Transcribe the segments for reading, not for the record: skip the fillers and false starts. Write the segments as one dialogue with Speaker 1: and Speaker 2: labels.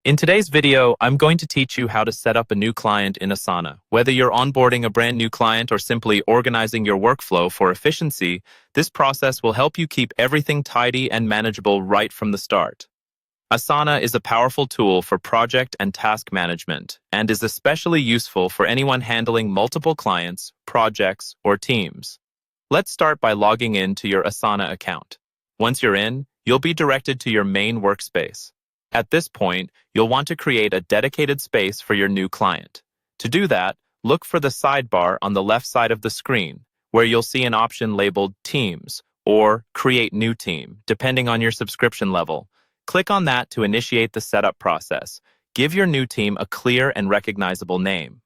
Speaker 1: In today's video, I'm going to teach you how to set up a new client in Asana. Whether you're onboarding a brand new client or simply organizing your workflow for efficiency, this process will help you keep everything tidy and manageable right from the start. Asana is a powerful tool for project and task management and is especially useful for anyone handling multiple clients, projects, or teams. Let's start by logging in to your Asana account. Once you're in, you'll be directed to your main workspace. At this point, you'll want to create a dedicated space for your new client. To do that, look for the sidebar on the left side of the screen, where you'll see an option labeled Teams or Create New Team, depending on your subscription level. Click on that to initiate the setup process. Give your new team a clear and recognizable name.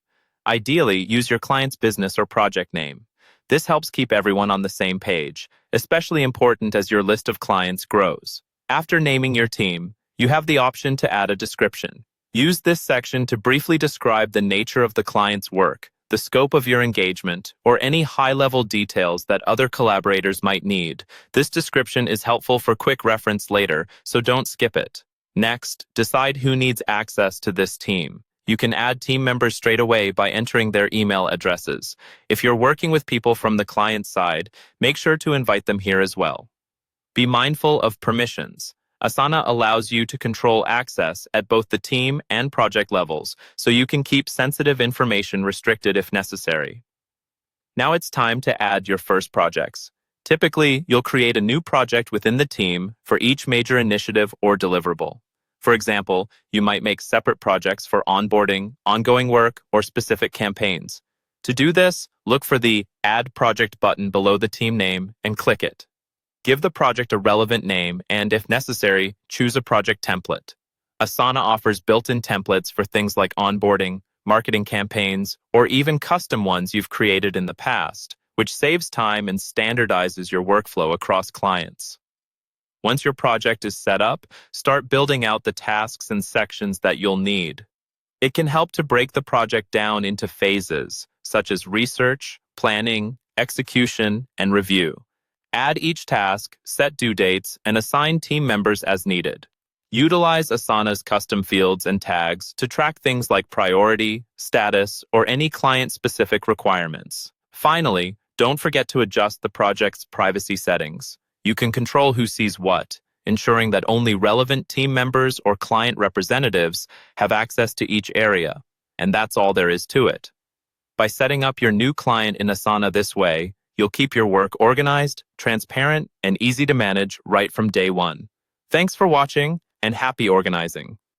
Speaker 1: Ideally, use your client's business or project name. This helps keep everyone on the same page, especially important as your list of clients grows. After naming your team, you have the option to add a description. Use this section to briefly describe the nature of the client's work, the scope of your engagement, or any high-level details that other collaborators might need. This description is helpful for quick reference later, so don't skip it. Next, decide who needs access to this team. You can add team members straight away by entering their email addresses. If you're working with people from the client side, make sure to invite them here as well. Be mindful of permissions. Asana allows you to control access at both the team and project levels, so you can keep sensitive information restricted if necessary. Now it's time to add your first projects. Typically, you'll create a new project within the team for each major initiative or deliverable. For example, you might make separate projects for onboarding, ongoing work, or specific campaigns. To do this, look for the Add Project button below the team name and click it. Give the project a relevant name and, if necessary, choose a project template. Asana offers built-in templates for things like onboarding, marketing campaigns, or even custom ones you've created in the past, which saves time and standardizes your workflow across clients. Once your project is set up, start building out the tasks and sections that you'll need. It can help to break the project down into phases, such as research, planning, execution, and review. Add each task, set due dates, and assign team members as needed. Utilize Asana's custom fields and tags to track things like priority, status, or any client-specific requirements. Finally, don't forget to adjust the project's privacy settings. You can control who sees what, ensuring that only relevant team members or client representatives have access to each area, and that's all there is to it. By setting up your new client in Asana this way, you'll keep your work organized, transparent, and easy to manage right from day one. Thanks for watching, and happy organizing.